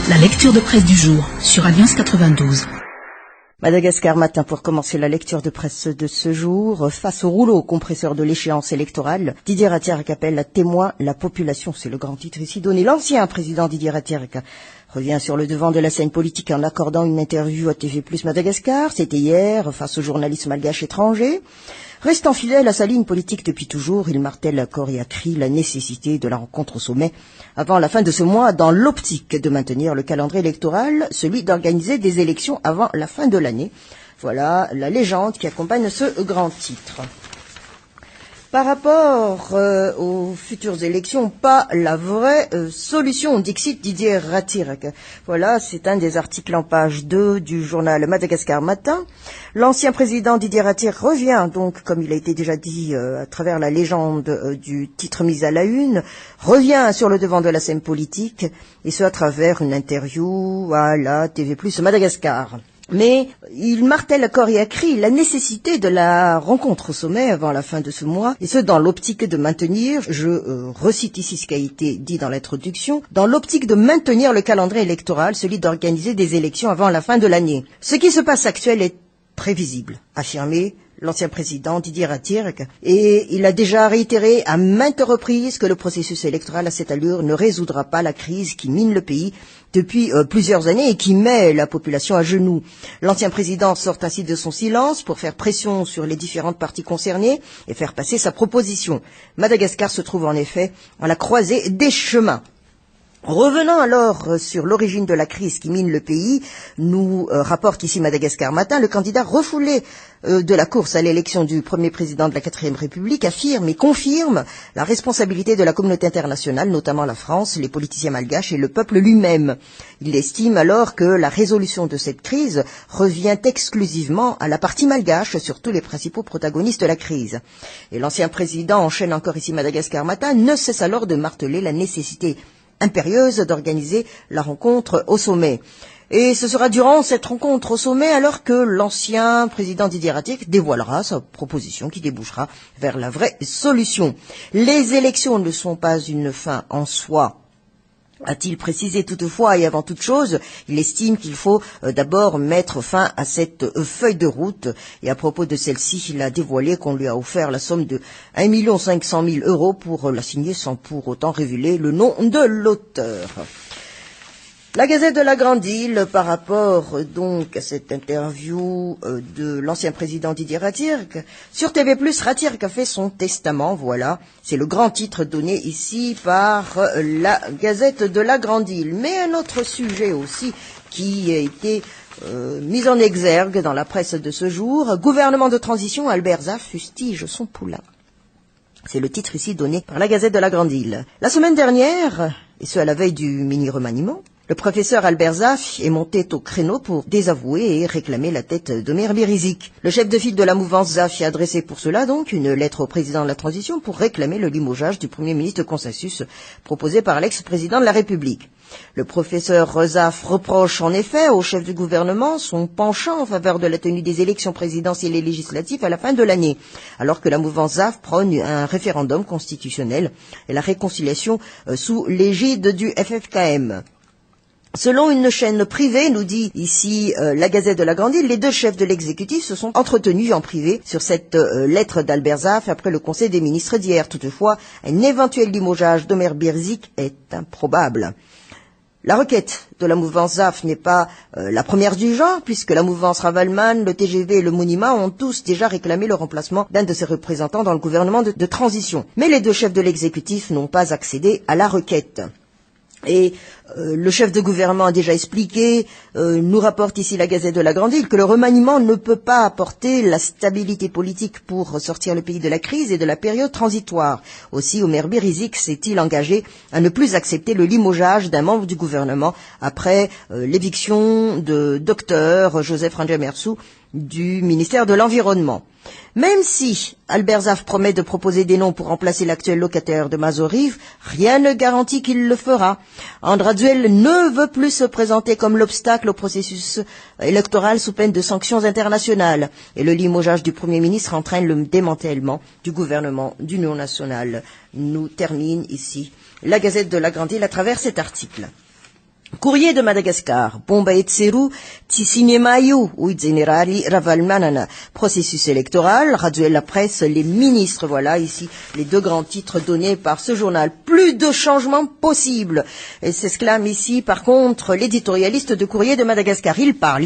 La lecture de presse du jour sur Alliance 92. Madagascar Matin pour commencer la lecture de presse de ce jour. Face au rouleau compresseur de l'échéance électorale, Didier Rattierck appelle à témoin la population. C'est le grand titre ici donné. L'ancien président Didier Rattierck revient sur le devant de la scène politique en accordant une interview à TV+ Madagascar. C'était hier, face aux journalistes malgaches étrangers. Restant fidèle à sa ligne politique depuis toujours, il martèle à corps et à cri la nécessité de la rencontre au sommet avant la fin de ce mois, dans l'optique de maintenir le calendrier électoral, celui d'organiser des élections avant la fin de l'année. Voilà la légende qui accompagne ce grand titre. Par rapport aux futures élections, pas la vraie solution, dixit Didier Rattierck. Voilà, c'est un des articles en page 2 du journal Madagascar Matin. L'ancien président Didier Rattierck revient donc, comme il a été déjà dit à travers la légende du titre mis à la une, revient sur le devant de la scène politique, et ce à travers une interview à la TV+ Madagascar. Mais il martèle à corps et à cri la nécessité de la rencontre au sommet avant la fin de ce mois, et ce dans l'optique de maintenir, je recite ici ce qui a été dit dans l'introduction, dans l'optique de maintenir le calendrier électoral, celui d'organiser des élections avant la fin de l'année. Ce qui se passe actuel est prévisible, affirmé l'ancien président Didier Rattierck, et il a déjà réitéré à maintes reprises que le processus électoral à cette allure ne résoudra pas la crise qui mine le pays depuis plusieurs années et qui met la population à genoux. L'ancien président sort ainsi de son silence pour faire pression sur les différentes parties concernées et faire passer sa proposition. Madagascar se trouve en effet à la croisée des chemins. Revenant alors sur l'origine de la crise qui mine le pays, nous rapporte ici Madagascar Matin, le candidat refoulé de la course à l'élection du premier président de la 4e République affirme et confirme la responsabilité de la communauté internationale, notamment la France, les politiciens malgaches et le peuple lui-même. Il estime alors que la résolution de cette crise revient exclusivement à la partie malgache sur tous les principaux protagonistes de la crise. Et l'ancien président enchaîne encore ici Madagascar Matin, ne cesse alors de marteler la nécessité impérieuse d'organiser la rencontre au sommet. Et ce sera durant cette rencontre au sommet alors que l'ancien président Didier Rattierck dévoilera sa proposition qui débouchera vers la vraie solution. Les élections ne sont pas une fin en soi, a-t-il précisé toutefois, et avant toute chose, il estime qu'il faut d'abord mettre fin à cette feuille de route. Et à propos de celle-ci, il a dévoilé qu'on lui a offert la somme de 1 500 000 € pour la signer sans pour autant révéler le nom de l'auteur. La Gazette de la Grande Île, par rapport donc à cette interview de l'ancien président Didier Rattierck, sur TV+, Rattierck a fait son testament, voilà, c'est le grand titre donné ici par la Gazette de la Grande Île. Mais un autre sujet aussi qui a été mis en exergue dans la presse de ce jour, gouvernement de transition, Albert Zaf fustige son poulain. C'est le titre ici donné par la Gazette de la Grande Île. La semaine dernière, et ce à la veille du mini-remaniement, le professeur Albert Zaf est monté au créneau pour désavouer et réclamer la tête d'Omer Birizik. Le chef de file de la mouvance Zaf y a adressé pour cela donc une lettre au président de la transition pour réclamer le limogeage du premier ministre de consensus proposé par l'ex-président de la République. Le professeur Zaf reproche en effet au chef du gouvernement son penchant en faveur de la tenue des élections présidentielles et législatives à la fin de l'année, alors que la mouvance Zaf prône un référendum constitutionnel et la réconciliation sous l'égide du FFKM. Selon une chaîne privée, nous dit ici la Gazette de la Grande Île, les deux chefs de l'exécutif se sont entretenus en privé sur cette lettre d'Albert Zaf après le Conseil des ministres d'hier. Toutefois, un éventuel limogeage d'Omer Birizik est improbable. La requête de la mouvance Zaf n'est pas la première du genre, puisque la mouvance Ravalman, le TGV et le Mounima ont tous déjà réclamé le remplacement d'un de ses représentants dans le gouvernement de transition. Mais les deux chefs de l'exécutif n'ont pas accédé à la requête. Et le chef de gouvernement a déjà expliqué, nous rapporte ici la Gazette de la Grande Île, que le remaniement ne peut pas apporter la stabilité politique pour sortir le pays de la crise et de la période transitoire. Aussi, Omer Birizik s'est-il engagé à ne plus accepter le limogeage d'un membre du gouvernement après l'éviction de Dr Joseph Ranjamersou du ministère de l'Environnement. Même si Albert Zaf promet de proposer des noms pour remplacer l'actuel locataire de Mazoriv, rien ne garantit qu'il le fera. Andraduel ne veut plus se présenter comme l'obstacle au processus électoral sous peine de sanctions internationales. Et le limogeage du Premier ministre entraîne le démantèlement du gouvernement d'union nationale. Nous termine ici la Gazette de la Grande Île à travers cet article. Courrier de Madagascar, bomba et tseru, tisinemayu, ou generali ravalmanana. Processus électoral, Radio La Presse, les ministres, voilà ici les deux grands titres donnés par ce journal. Plus de changements possibles. Et s'exclame ici, par contre, l'éditorialiste de Courrier de Madagascar. Il parle.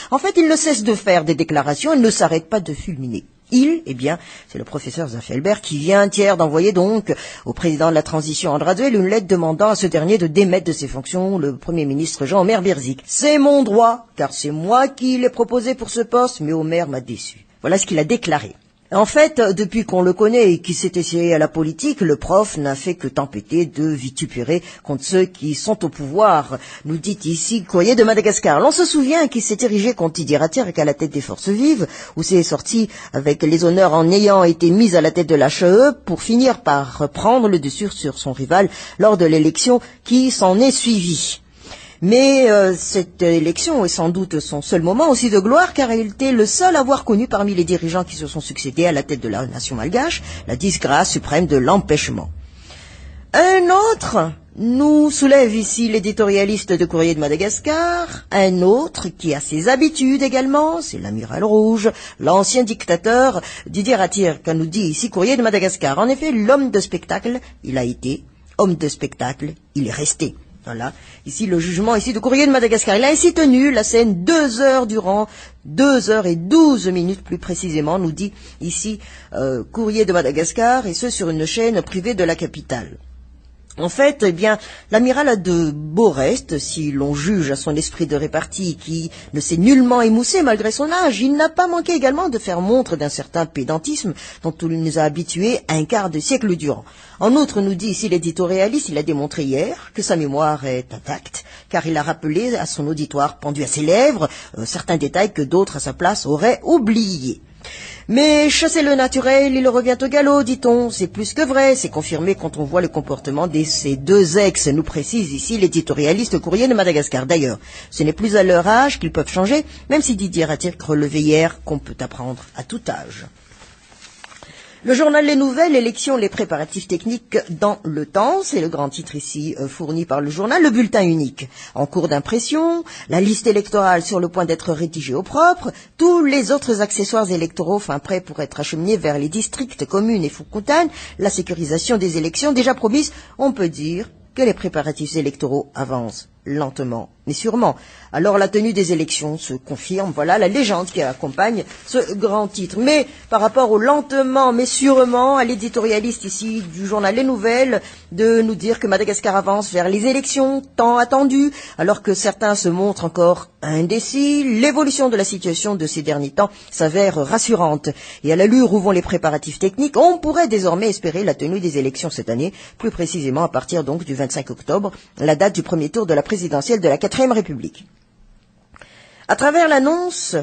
En fait, il ne cesse de faire des déclarations, il ne s'arrête pas de fulminer. Eh bien, c'est le professeur Zaffelberg qui vient hier d'envoyer donc au président de la transition Andrade une lettre demandant à ce dernier de démettre de ses fonctions le premier ministre Jean-Omer Berzik. C'est mon droit, car c'est moi qui l'ai proposé pour ce poste, mais Omer m'a déçu. Voilà ce qu'il a déclaré. En fait, depuis qu'on le connaît et qu'il s'est essayé à la politique, le prof n'a fait que tempêter de vitupérer contre ceux qui sont au pouvoir, nous dit ici Courrier de Madagascar. L'on se souvient qu'il s'est érigé contre Didier Rattierk à la tête des forces vives, où c'est sorti avec les honneurs en ayant été mis à la tête de l'HE pour finir par prendre le dessus sur son rival lors de l'élection qui s'en est suivie. Mais cette élection est sans doute son seul moment aussi de gloire, car il était le seul à avoir connu parmi les dirigeants qui se sont succédés à la tête de la nation malgache la disgrâce suprême de l'empêchement. Un autre nous soulève ici l'éditorialiste de Courrier de Madagascar, un autre qui a ses habitudes également, c'est l'amiral rouge, l'ancien dictateur Didier Rattierk, nous dit ici Courrier de Madagascar. En effet, l'homme de spectacle, il a été, homme de spectacle, il est resté. Voilà, ici le jugement ici de Courrier de Madagascar. Il a ainsi tenu la scène 2 heures durant, 2 heures et 12 minutes plus précisément, nous dit ici Courrier de Madagascar, et ce sur une chaîne privée de la capitale. En fait, eh bien, l'amiral a de beaux restes, si l'on juge à son esprit de répartie qui ne s'est nullement émoussé malgré son âge. Il n'a pas manqué également de faire montre d'un certain pédantisme dont il nous a habitués un quart de siècle durant. En outre, nous dit ici l'éditorialiste, il a démontré hier que sa mémoire est intacte, car il a rappelé à son auditoire pendu à ses lèvres certains détails que d'autres à sa place auraient oubliés. Mais chasser le naturel, il revient au galop, dit-on. C'est plus que vrai, c'est confirmé quand on voit le comportement de ces deux ex, nous précise ici l'éditorialiste Courrier de Madagascar. D'ailleurs, ce n'est plus à leur âge qu'ils peuvent changer, même si Didier Rattierk relevait hier qu'on peut apprendre à tout âge. Le journal Les Nouvelles, élections, les préparatifs techniques dans le temps, c'est le grand titre ici fourni par le journal. Le bulletin unique en cours d'impression, la liste électorale sur le point d'être rédigée au propre, tous les autres accessoires électoraux prêts pour être acheminés vers les districts, communes et Foukoutane, la sécurisation des élections déjà promise. On peut dire que les préparatifs électoraux avancent lentement mais sûrement. Alors la tenue des élections se confirme, voilà la légende qui accompagne ce grand titre. Mais par rapport au lentement mais sûrement, à l'éditorialiste ici du journal Les Nouvelles, de nous dire que Madagascar avance vers les élections tant attendues, alors que certains se montrent encore indécis, l'évolution de la situation de ces derniers temps s'avère rassurante. Et à l'allure où vont les préparatifs techniques, on pourrait désormais espérer la tenue des élections cette année, plus précisément à partir donc du 25 octobre, la date du premier tour de la présidentielle de la 4e République. À travers l'annonce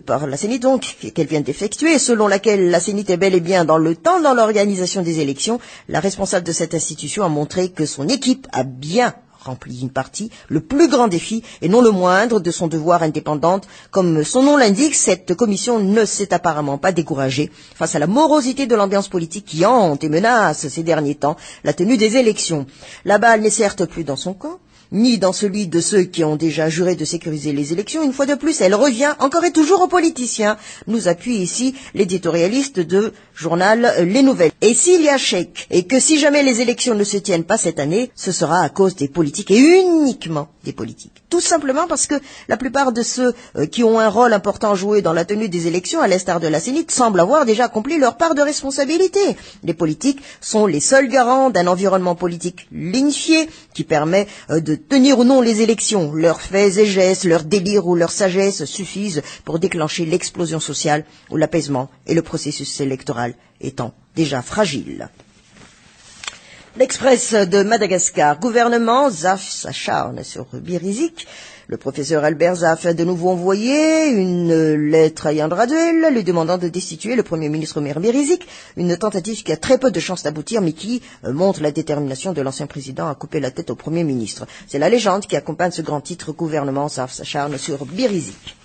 par la CENIT donc qu'elle vient d'effectuer, selon laquelle la CENIT est bel et bien dans le temps dans l'organisation des élections, la responsable de cette institution a montré que son équipe a bien rempli une partie, le plus grand défi et non le moindre de son devoir indépendante. Comme son nom l'indique, cette commission ne s'est apparemment pas découragée face à la morosité de l'ambiance politique qui hante et menace ces derniers temps la tenue des élections. La balle n'est certes plus dans son camp, ni dans celui de ceux qui ont déjà juré de sécuriser les élections. Une fois de plus, elle revient encore et toujours aux politiciens. Nous appuie ici l'éditorialiste de journal Les Nouvelles. Et s'il y a chèque, et que si jamais les élections ne se tiennent pas cette année, ce sera à cause des politiques, et uniquement des politiques. Tout simplement parce que la plupart de ceux qui ont un rôle important à jouer dans la tenue des élections, à l'instar de la CENIT, semblent avoir déjà accompli leur part de responsabilité. Les politiques sont les seuls garants d'un environnement politique lignifié qui permet de tenir ou non les élections. Leurs faits et gestes, leur délire ou leur sagesse suffisent pour déclencher l'explosion sociale ou l'apaisement et le processus électoral étant déjà fragile. L'Express de Madagascar, gouvernement, Zaf s'acharne sur Birizik. Le professeur Albert Zaf a de nouveau envoyé une lettre à Yandraduel lui demandant de destituer le Premier ministre Omer Birizik, une tentative qui a très peu de chances d'aboutir mais qui montre la détermination de l'ancien président à couper la tête au Premier ministre. C'est la légende qui accompagne ce grand titre, gouvernement, Zaf s'acharne sur Birizik.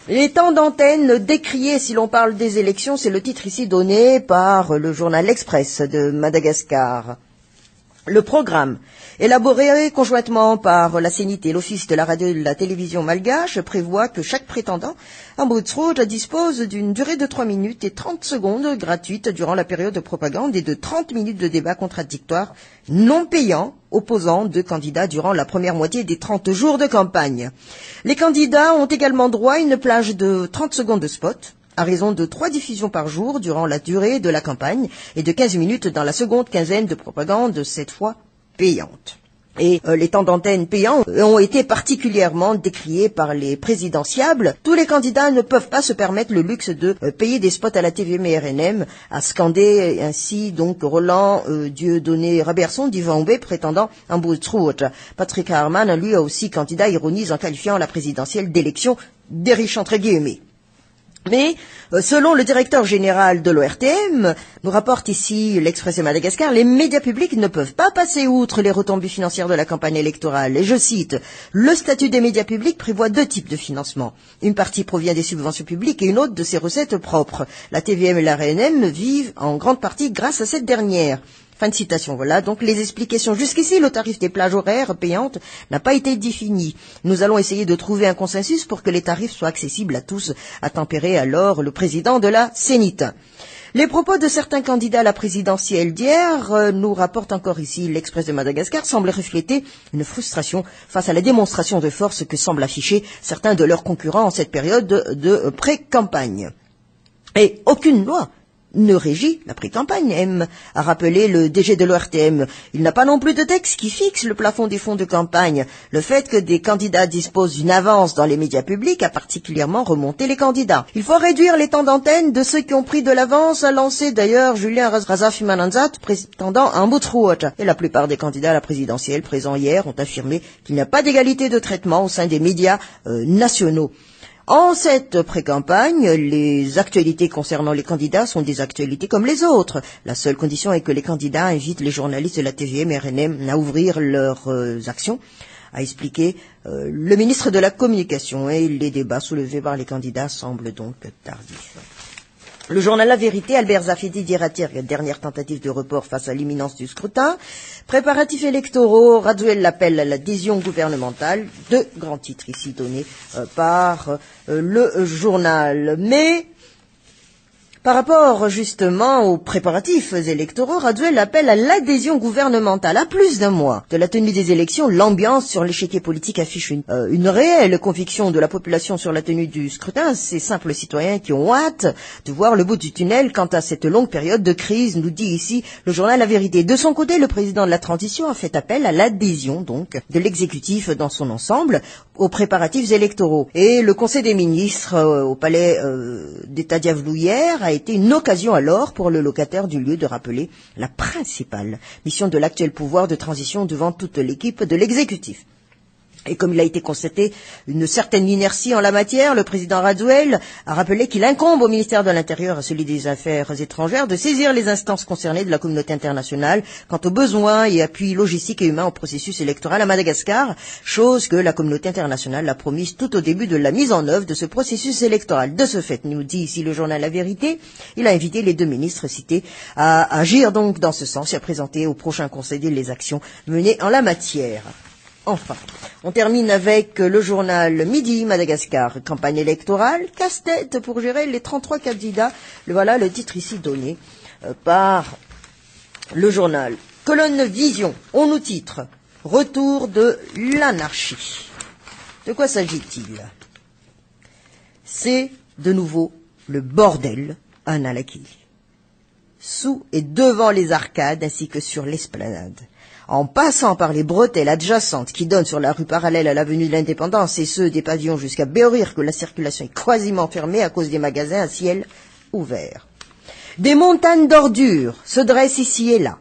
Les temps d'antenne décriés si l'on parle des élections, c'est le titre ici donné par le journal L'Express de Madagascar. Le programme Élaboré conjointement par la CENIT et l'Office de la radio et de la télévision malgache, prévoit que chaque prétendant en Bootsroad dispose d'une durée de 3 minutes et 30 secondes gratuites durant la période de propagande et de 30 minutes de débat contradictoire non payant opposant deux candidats durant la première moitié des 30 jours de campagne. Les candidats ont également droit à une plage de 30 secondes de spot, à raison de 3 diffusions par jour durant la durée de la campagne et de 15 minutes dans la seconde quinzaine de propagande, cette fois payante. Et les temps d'antenne payants ont été particulièrement décriés par les présidentiables. Tous les candidats ne peuvent pas se permettre le luxe de payer des spots à la TVM et RNM, a scandé ainsi donc Roland Dieudonné Raberson d'Ivan Oubé, prétendant en Bootsroad. Patrick Harman, lui aussi candidat, ironise en qualifiant la présidentielle d'élection des riches entre guillemets. Mais, selon le directeur général de l'ORTM, nous rapporte ici l'Express de Madagascar, les médias publics ne peuvent pas passer outre les retombées financières de la campagne électorale. Et je cite, le statut des médias publics prévoit 2 types de financement. Une partie provient des subventions publiques et une autre de ses recettes propres. La TVM et la RNM vivent en grande partie grâce à cette dernière. Fin de citation. Voilà donc les explications. Jusqu'ici, le tarif des plages horaires payantes n'a pas été défini. Nous allons essayer de trouver un consensus pour que les tarifs soient accessibles à tous, a tempéré alors le président de la CENIT. Les propos de certains candidats à la présidentielle d'hier, nous rapporte encore ici l'Express de Madagascar, semblent refléter une frustration face à la démonstration de force que semblent afficher certains de leurs concurrents en cette période de pré-campagne. Et aucune loi ne régit la pré-campagne, a rappelé le DG de l'ORTM. Il n'a pas non plus de texte qui fixe le plafond des fonds de campagne. Le fait que des candidats disposent d'une avance dans les médias publics a particulièrement remonté les candidats. Il faut réduire les temps d'antenne de ceux qui ont pris de l'avance, a lancé d'ailleurs Julien Razafimananzat, prétendant un Bootsroad. Et la plupart des candidats à la présidentielle présents hier ont affirmé qu'il n'y a pas d'égalité de traitement au sein des médias nationaux. En cette pré-campagne, les actualités concernant les candidats sont des actualités comme les autres. La seule condition est que les candidats invitent les journalistes de la TVM et RNM à ouvrir leurs actions, a expliqué le ministre de la Communication. Et les débats soulevés par les candidats semblent donc tardifs. Le journal La Vérité, Albert Zafedi d'Iratir, dernière tentative de report face à l'imminence du scrutin. Préparatifs électoraux, Raduel l'appelle à l'adhésion gouvernementale. 2 grands titres ici donnés par le journal. Mais par rapport justement aux préparatifs électoraux, Raduel appelle à l'adhésion gouvernementale. À plus d'un mois de la tenue des élections, l'ambiance sur l'échiquier politique affiche une réelle conviction de la population sur la tenue du scrutin. Ces simples citoyens qui ont hâte de voir le bout du tunnel quant à cette longue période de crise, nous dit ici le journal La Vérité. De son côté, le président de la transition a fait appel à l'adhésion donc de l'exécutif dans son ensemble aux préparatifs électoraux. Et le Conseil des ministres au palais d'État d'Iavlou hier a été une occasion alors pour le locataire du lieu de rappeler la principale mission de l'actuel pouvoir de transition devant toute l'équipe de l'exécutif. Et comme il a été constaté une certaine inertie en la matière, le président Raduel a rappelé qu'il incombe au ministère de l'Intérieur et à celui des Affaires étrangères de saisir les instances concernées de la communauté internationale quant aux besoins et appuis logistiques et humains au processus électoral à Madagascar, chose que la communauté internationale a promise tout au début de la mise en œuvre de ce processus électoral. De ce fait, nous dit ici le journal La Vérité, il a invité les 2 ministres cités à agir donc dans ce sens et à présenter au prochain conseil les actions menées en la matière. Enfin, on termine avec le journal Midi Madagascar, campagne électorale, casse-tête pour gérer les 33 candidats. Voilà le titre ici donné par le journal. Colonne Vision, on nous titre « Retour de l'anarchie ». De quoi s'agit-il? C'est de nouveau le bordel à Nalaki, sous et devant les arcades ainsi que sur l'esplanade. En passant par les bretelles adjacentes qui donnent sur la rue parallèle à l'avenue de l'Indépendance et ceux des pavillons jusqu'à Béorir que la circulation est quasiment fermée à cause des magasins à ciel ouvert. Des montagnes d'ordures se dressent ici et là.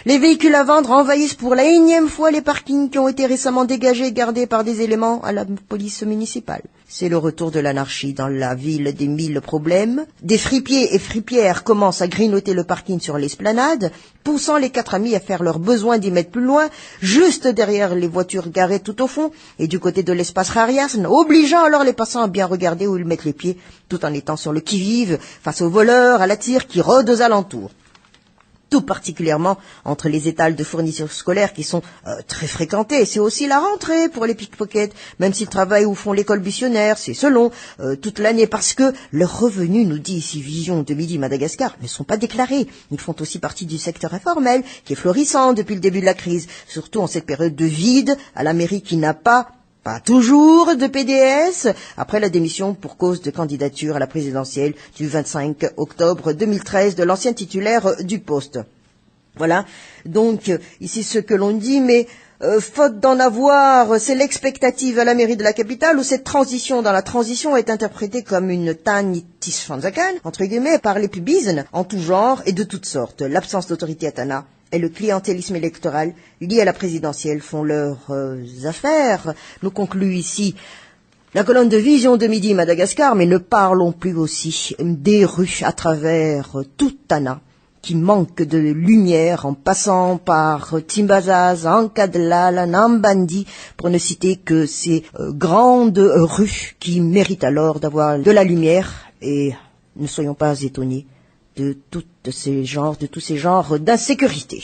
Les véhicules à vendre envahissent pour la 1e fois les parkings qui ont été récemment dégagés et gardés par des éléments à la police municipale. C'est le retour de l'anarchie dans la ville des 1000 problèmes. Des fripiers et fripières commencent à grignoter le parking sur l'esplanade, poussant les 4 amis à faire leurs besoins d'y mettre plus loin, juste derrière les voitures garées tout au fond, et du côté de l'espace Rariasne, obligeant alors les passants à bien regarder où ils mettent les pieds, tout en étant sur le qui-vive face aux voleurs à la tire qui rôdent aux alentours. tout particulièrement entre les étals de fournitures scolaires qui sont très fréquentés. C'est aussi la rentrée pour les pickpockets, même si le travail où font l'école buissonnière, c'est selon toute l'année, parce que leurs revenus, nous dit ici Vision de Midi Madagascar, ne sont pas déclarés. Ils font aussi partie du secteur informel, qui est florissant depuis le début de la crise, surtout en cette période de vide, à la mairie qui n'a pas toujours de PDS, après la démission pour cause de candidature à la présidentielle du 25 octobre 2013 de l'ancien titulaire du poste. Voilà, donc ici ce que l'on dit, mais faute d'en avoir, c'est l'expectative à la mairie de la capitale où cette transition dans la transition est interprétée comme une Tani-Tisfanzakan, entre guillemets, par les pubisnes en tout genre et de toutes sortes. L'absence d'autorité à Tana et le clientélisme électoral lié à la présidentielle font leurs affaires. Nous conclut ici la colonne de Vision de Midi Madagascar, mais ne parlons plus aussi des rues à travers toute Tana qui manque de lumière, en passant par Timbazaz, Ankadlal, Nambandi, pour ne citer que ces grandes rues qui méritent alors d'avoir de la lumière, et ne soyons pas étonnés de tous ces genres d'insécurité.